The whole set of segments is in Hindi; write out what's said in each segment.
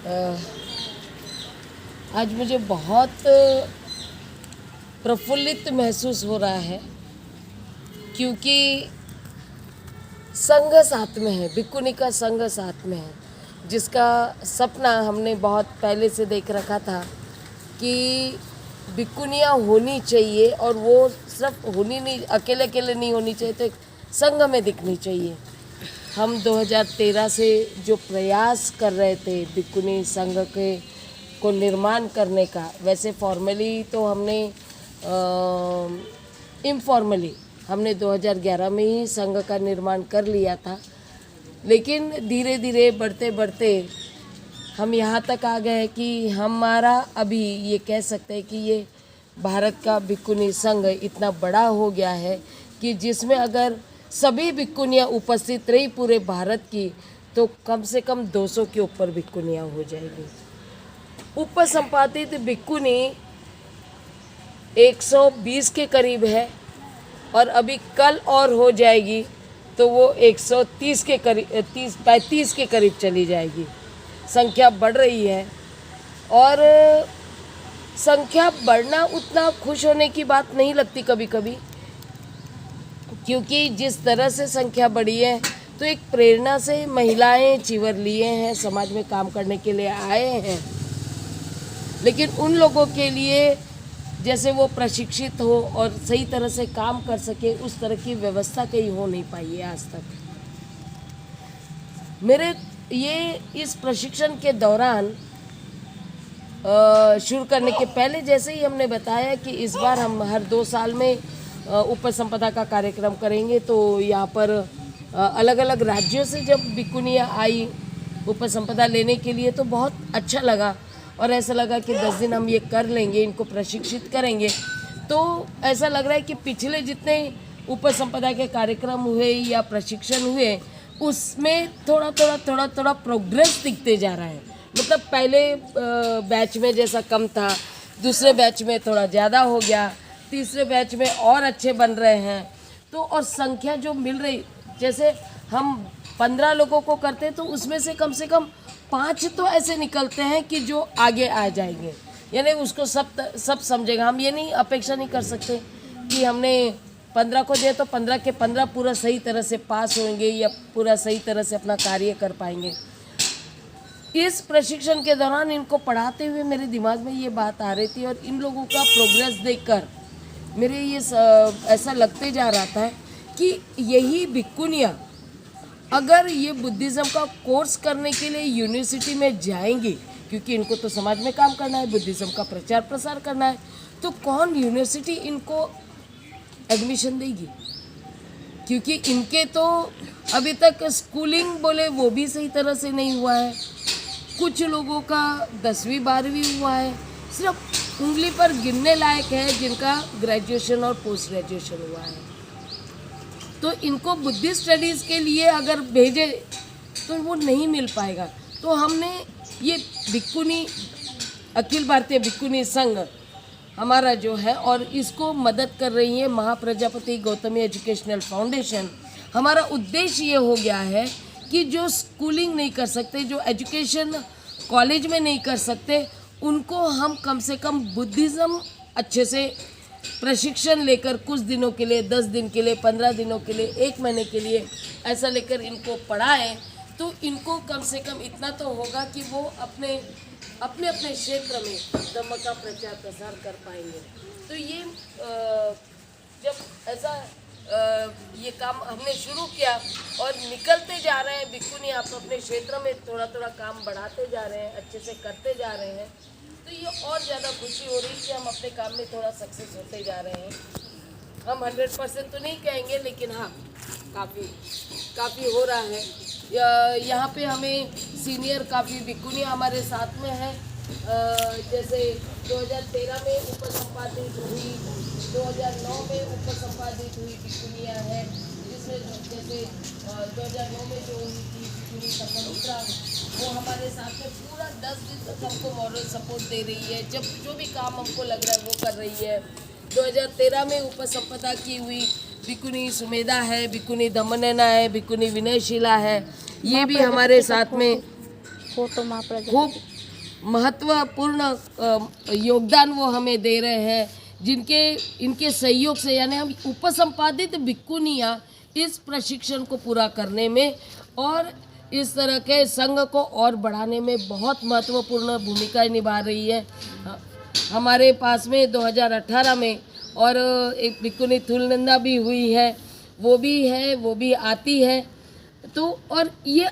अ, आज मुझे बहुत प्रफुल्लित महसूस हो रहा है क्योंकि संघ साथ में है, भिक्खुनी का संघ साथ में है, जिसका सपना हमने बहुत पहले से देख रखा था कि भिक्खुनियाँ होनी चाहिए और वो सिर्फ होनी नहीं, अकेले अकेले नहीं होनी चाहिए, तो एक संघ में दिखनी चाहिए। हम 2013 से जो प्रयास कर रहे थे भिक्खुनी संघ के को निर्माण करने का, वैसे फॉर्मली तो हमने इनफॉर्मली हमने 2011 में ही संघ का निर्माण कर लिया था, लेकिन धीरे धीरे बढ़ते बढ़ते हम यहाँ तक आ गए कि हमारा अभी ये कह सकते हैं कि ये भारत का भिक्खुनी संघ इतना बड़ा हो गया है कि जिसमें अगर सभी भिक्खुनियाँ उपस्थित रही पूरे भारत की तो कम से कम 200 के ऊपर भिक्खुनियाँ हो जाएगी। उपसंपादित भिक्खुनी 120 के करीब है और अभी कल और हो जाएगी तो वो 130 के करीब 35 के करीब चली जाएगी। संख्या बढ़ रही है और संख्या बढ़ना उतना खुश होने की बात नहीं लगती कभी कभी, क्योंकि जिस तरह से संख्या बढ़ी है तो एक प्रेरणा से महिलाएं चीवर लिए हैं, समाज में काम करने के लिए आए हैं, लेकिन उन लोगों के लिए जैसे वो प्रशिक्षित हो और सही तरह से काम कर सके उस तरह की व्यवस्था कहीं हो नहीं पाई है आज तक। मेरे ये इस प्रशिक्षण के दौरान शुरू करने के पहले जैसे ही हमने बताया कि इस बार हम हर 2 साल में उपसंपदा का कार्यक्रम करेंगे, तो यहाँ पर अलग अलग राज्यों से जब भिक्खुनियाँ आई उपसंपदा लेने के लिए तो बहुत अच्छा लगा और ऐसा लगा कि 10 दिन हम ये कर लेंगे, इनको प्रशिक्षित करेंगे। तो ऐसा लग रहा है कि पिछले जितने उपसंपदा के कार्यक्रम हुए या प्रशिक्षण हुए उसमें थोड़ा प्रोग्रेस दिखते जा रहा है। मतलब पहले बैच में जैसा कम था, दूसरे बैच में थोड़ा ज़्यादा हो गया, तीसरे बैच में और अच्छे बन रहे हैं। तो और संख्या जो मिल रही, जैसे हम 15 लोगों को करते तो उसमें से कम 5 तो ऐसे निकलते हैं कि जो आगे आ जाएंगे, यानी उसको सब समझेगा। हम ये नहीं अपेक्षा नहीं कर सकते कि हमने 15 को दिए तो 15 के 15 पूरा सही तरह से पास होंगे या पूरा सही तरह से अपना कार्य कर पाएंगे। इस प्रशिक्षण के दौरान इनको पढ़ाते हुए मेरे दिमाग में ये बात आ रही थी और इन लोगों का प्रोग्रेस देखकर मेरे ये ऐसा लगते जा रहा था कि यही भिक्खुनियाँ अगर ये बुद्धिज़्म का कोर्स करने के लिए यूनिवर्सिटी में जाएंगी, क्योंकि इनको तो समाज में काम करना है, बुद्धिज़्म का प्रचार प्रसार करना है, तो कौन यूनिवर्सिटी इनको एडमिशन देगी? क्योंकि इनके तो अभी तक स्कूलिंग बोले वो भी सही तरह से नहीं हुआ है। कुछ लोगों का 10वीं 12वीं हुआ है, सिर्फ उंगली पर गिनने लायक है जिनका ग्रेजुएशन और पोस्ट ग्रेजुएशन हुआ है। तो इनको बुद्धिस्ट स्टडीज़ के लिए अगर भेजे तो वो नहीं मिल पाएगा। तो हमने ये भिक्खुनी अखिल भारतीय भिक्खुनी संघ हमारा जो है और इसको मदद कर रही है महाप्रजापति गौतमी एजुकेशनल फाउंडेशन। हमारा उद्देश्य ये हो गया है कि जो स्कूलिंग नहीं कर सकते, जो एजुकेशन कॉलेज में नहीं कर सकते, उनको हम कम से कम बुद्धिज़्म अच्छे से प्रशिक्षण लेकर कुछ दिनों के लिए, 10 दिन के लिए, 15 दिनों के लिए, 1 महीने के लिए ऐसा लेकर इनको पढ़ाएं, तो इनको कम से कम इतना तो होगा कि वो अपने क्षेत्र में धम्म का प्रचार प्रसार कर पाएंगे। तो ये जब ऐसा ये काम हमने शुरू किया और निकलते जा रहे हैं भिक्खुनी, आप अपने क्षेत्र में थोड़ा काम बढ़ाते जा रहे हैं, अच्छे से करते जा रहे हैं, तो ये और ज़्यादा खुशी हो रही कि हम अपने काम में थोड़ा सक्सेस होते जा रहे हैं। हम 100% तो नहीं कहेंगे, लेकिन हाँ काफ़ी हो रहा है। यहाँ पे हमें सीनियर काफ़ी भिक्खुनियाँ हमारे साथ में हैं। जैसे 2013 में उपसंपादित हुई, 2009 में उपसंपादित हुई भिक्खुनियाँ हैं, जिसमें जैसे 2009 में जो हुई थी भिक्खुनी सपमित्रा, वो हमारे साथ में पूरा 10 दिन तक हमको मॉरल सपोर्ट दे रही है। जब जो भी काम हमको लग रहा है वो कर रही है। 2013 में उपसंपदा की हुई भिक्खुनी सुमेधा है, भिक्खुनी दमनैना है, भिक्खुनी विनयशीला है, ये भी हमारे साथ में फोटो खूब महत्वपूर्ण योगदान वो हमें दे रहे हैं, इनके सहयोग से यानी हम उपसंपादित भिक्खुनियाँ इस प्रशिक्षण को पूरा करने में और इस तरह के संघ को और बढ़ाने में बहुत महत्वपूर्ण भूमिका निभा रही है। हमारे पास में 2018 में और एक भिक्खुनी थुलनंदा भी हुई है, वो भी आती है। तो और ये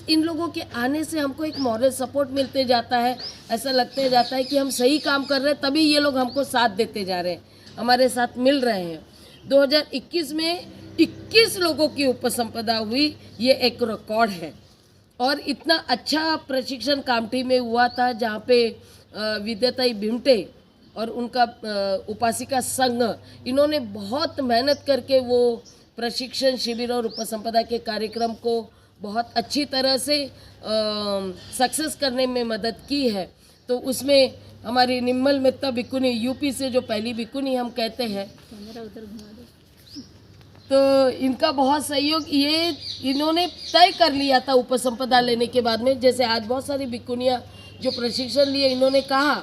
इन लोगों के आने से हमको एक मॉरल सपोर्ट मिलते जाता है, ऐसा लगते जाता है कि हम सही काम कर रहे हैं, तभी ये लोग हमको साथ देते जा रहे हैं, हमारे साथ मिल रहे हैं। 2021 में 21 लोगों की उपसंपदा हुई, ये एक रिकॉर्ड है। और इतना अच्छा प्रशिक्षण कामठी में हुआ था, जहाँ पे विद्याताई भिमटे और उनका उपासिका संघ, इन्होंने बहुत मेहनत करके वो प्रशिक्षण शिविर और उपसंपदा के कार्यक्रम को बहुत अच्छी तरह से सक्सेस करने में मदद की है। तो उसमें हमारी निम्मल मेहता भिक्खुनी, यूपी से जो पहली भिक्खुनी हम कहते हैं, तो इनका बहुत सहयोग, ये इन्होंने तय कर लिया था उपसंपदा लेने के बाद में। जैसे आज बहुत सारी भिक्खुनियाँ जो प्रशिक्षण लिए, इन्होंने कहा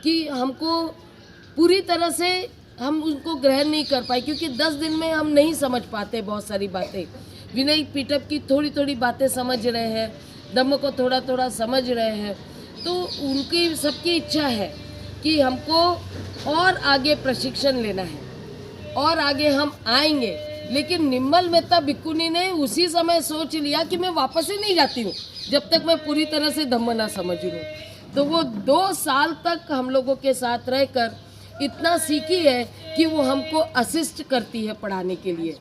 कि हमको पूरी तरह से हम उनको ग्रहण नहीं कर पाए, क्योंकि 10 दिन में हम नहीं समझ पाते बहुत सारी बातें। विनय पीटक की थोड़ी थोड़ी बातें समझ रहे हैं, धम्म को थोड़ा थोड़ा समझ रहे हैं। तो उनकी सबकी इच्छा है कि हमको और आगे प्रशिक्षण लेना है और आगे हम आएंगे। लेकिन निम्मल मेहता भिक्खुनी ने उसी समय सोच लिया कि मैं वापस ही नहीं जाती हूँ जब तक मैं पूरी तरह से धम्म ना समझ लूँ। तो वो 2 साल तक हम लोगों के साथ रहकर इतना सीखी है कि वो हमको असिस्ट करती है पढ़ाने के लिए,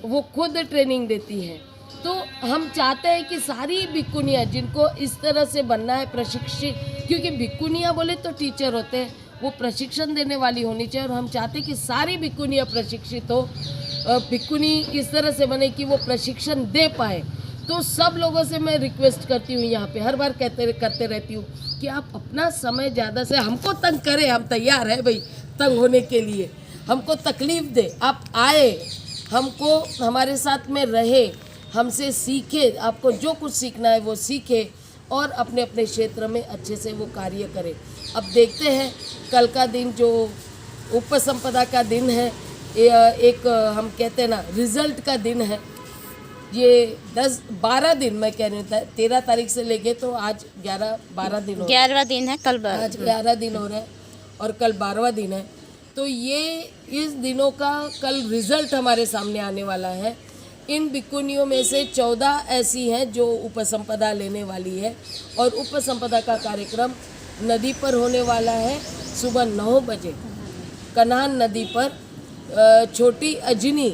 वो खुद ट्रेनिंग देती है। तो हम चाहते हैं कि सारी भिक्खुनियाँ जिनको इस तरह से बनना है प्रशिक्षित, क्योंकि भिक्खुनियाँ बोले तो टीचर होते हैं, वो प्रशिक्षण देने वाली होनी चाहिए। और हम चाहते हैं कि सारी भिक्खुनियाँ प्रशिक्षित हो, भिक्खुनी इस तरह से बने कि वो प्रशिक्षण दे पाए। तो सब लोगों से मैं रिक्वेस्ट करती हूँ, यहाँ पे हर बार करते रहती हूँ कि आप अपना समय ज़्यादा से हमको तंग करें, हम तैयार है भाई तंग होने के लिए, हमको तकलीफ़ दे, आप आए, हमको हमारे साथ में रहे, हमसे सीखे, आपको जो कुछ सीखना है वो सीखे और अपने अपने क्षेत्र में अच्छे से वो कार्य करें। अब देखते हैं कल का दिन जो उपसंपदा का दिन है, एक हम कहते हैं ना रिजल्ट का दिन है। ये 10-12 दिन मैं कह रही हूँ, 13 तारीख से लेके तो आज 11-12 दिन हो 11वां दिन है, कल आज 11 दिन हो रहा है और कल 12वां दिन है। तो ये इस दिनों का कल रिजल्ट हमारे सामने आने वाला है। इन भिक्खुनियों में से 14 ऐसी हैं जो उपसंपदा लेने वाली है और उपसंपदा का कार्यक्रम नदी पर होने वाला है सुबह 9 बजे कनान नदी पर। छोटी अजनी,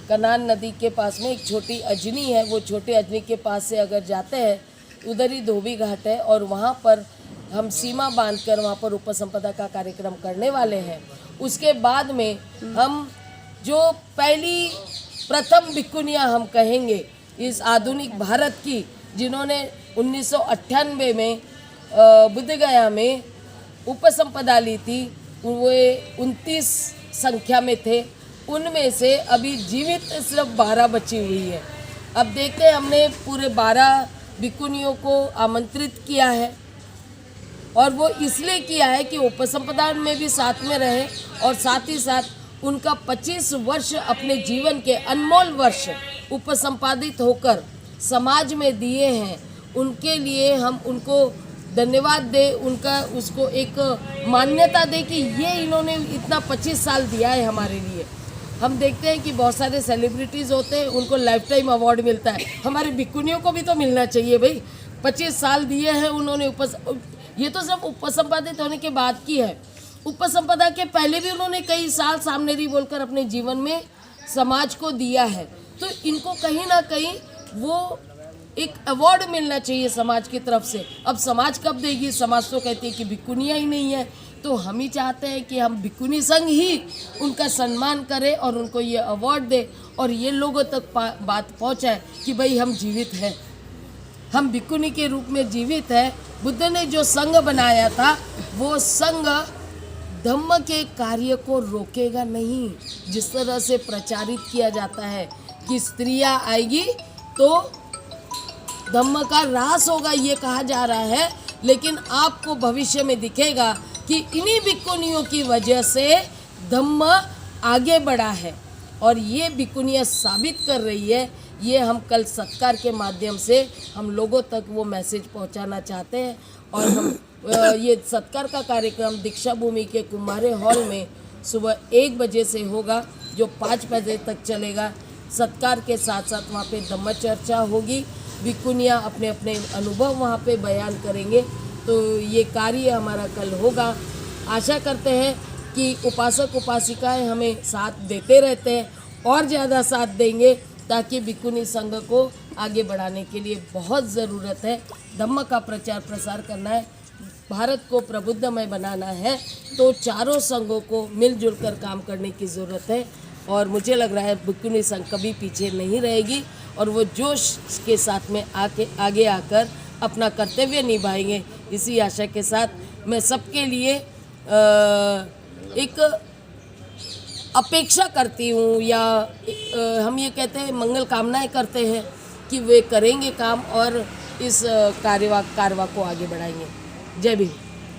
कनान नदी के पास में एक छोटी अजनी है, वो छोटी अजनी के पास से अगर जाते हैं उधर ही धोबी घाट है और वहाँ पर हम सीमा बांधकर वहाँ पर उपसंपदा का कार्यक्रम करने वाले हैं। उसके बाद में हम जो प्रथम भिक्खुनियाँ हम कहेंगे इस आधुनिक भारत की, जिन्होंने 1998 में बुद्धगया में उपसंपदा ली थी, वे 29 संख्या में थे, उनमें से अभी जीवित सिर्फ 12 बची हुई है। अब देखते हैं, हमने पूरे 12 भिक्खुनियों को आमंत्रित किया है और वो इसलिए किया है कि उपसंपदा में भी साथ में रहे और साथ ही साथ उनका 25 वर्ष अपने जीवन के अनमोल वर्ष उपसंपादित होकर समाज में दिए हैं। उनके लिए हम उनको धन्यवाद दे, उनका उसको एक मान्यता दे कि ये इन्होंने इतना 25 साल दिया है हमारे लिए। हम देखते हैं कि बहुत सारे सेलिब्रिटीज़ होते हैं, उनको लाइफ टाइम अवार्ड मिलता है, हमारे भिक्खुनियों को भी तो मिलना चाहिए भाई। 25 साल दिए हैं उन्होंने ये तो सिर्फ उपसंपादित होने के बाद की है। उपसंपदा के पहले भी उन्होंने कई साल सामनेरी बोलकर अपने जीवन में समाज को दिया है। तो इनको कहीं ना कहीं वो एक अवार्ड मिलना चाहिए समाज की तरफ से। अब समाज कब देगी? समाज तो कहती है कि भिक्खुनियाँ ही नहीं है। तो हम ही चाहते हैं कि हम भिक्खुनी संघ ही उनका सम्मान करें और उनको ये अवार्ड दे और ये लोगों तक बात पहुँचाए कि भाई हम जीवित हैं, हम भिक्खुनी के रूप में जीवित है। बुद्ध ने जो संघ बनाया था वो संघ धम्म के कार्य को रोकेगा नहीं। जिस तरह से प्रचारित किया जाता है कि स्त्रियां आएगी तो धम्म का ह्रास होगा, ये कहा जा रहा है, लेकिन आपको भविष्य में दिखेगा कि इन्हीं भिक्खुनियों की वजह से धम्म आगे बढ़ा है। और ये भिक्खुनियाँ साबित कर रही है। ये हम कल सत्कार के माध्यम से हम लोगों तक वो मैसेज पहुंचाना चाहते हैं। और हम ये सत्कार का कार्यक्रम दीक्षा भूमि के कुमारे हॉल में सुबह 1 बजे से होगा, जो 5 बजे तक चलेगा। सत्कार के साथ साथ वहाँ पे धम्म चर्चा होगी, भिक्खुनियाँ अपने अपने अनुभव वहाँ पे बयान करेंगे। तो ये कार्य हमारा कल होगा। आशा करते हैं कि उपासक उपासिकाएं हमें साथ देते रहते हैं और ज़्यादा साथ देंगे, ताकि भिक्खुनी संघ को आगे बढ़ाने के लिए बहुत ज़रूरत है। धम्म का प्रचार प्रसार करना है, भारत को प्रबुद्धमय बनाना है, तो चारों संघों को मिलजुल कर काम करने की ज़रूरत है। और मुझे लग रहा है भिक्खुनी संघ कभी पीछे नहीं रहेगी और वो जोश के साथ में आगे आकर अपना कर्तव्य निभाएंगे। इसी आशा के साथ मैं सबके लिए एक अपेक्षा करती हूँ, या हम ये कहते हैं मंगल कामनाएं करते हैं कि वे करेंगे काम और इस कारवा को आगे बढ़ाएंगे। जय भीम।